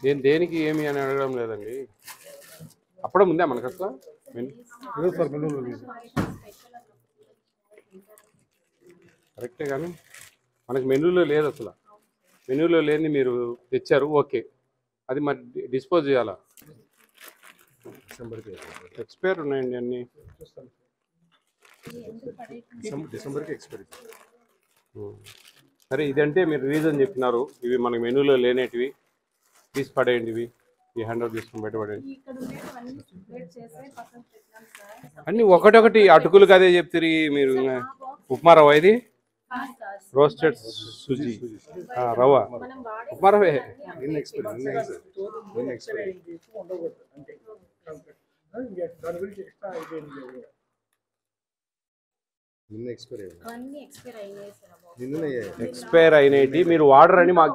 నేను దేనికి ఏమి అని అడగడం లేదండి. అప్పుడే ఉందా మనకు అసలు కరెక్టే, కానీ మనకు మెనూలో లేదు అసలు. మెనూలో లేని మీరు తెచ్చారు, ఓకే, అది మరి డిస్పోజ్ చేయాలా? ఎక్స్పైర్ ఉన్నాయండి అన్నీ. డిసెంబర్కి ఎక్స్పైరీ. సరే, ఇదంటే మీరు రీజన్ చెప్పినారు, ఇవి మనకి మెనూలో లేనేటివి తీసి పడేయండి, ఇవి ఈ హ్యాండ్ ఓవర్ తీసుకుని బయటపడేయండి. అన్నీ ఒకటొకటి అటుకులు అదే చెప్తారు మీరు. ఉప్మా రవ్వ, ఇది రోస్టెడ్ సుజీ రవ్వ, ఉప్మా రవ్వే. నిన్న ఎక్స్పైరీ ఎక్స్పైర్ అయినవి మీరు వాడరని మాకు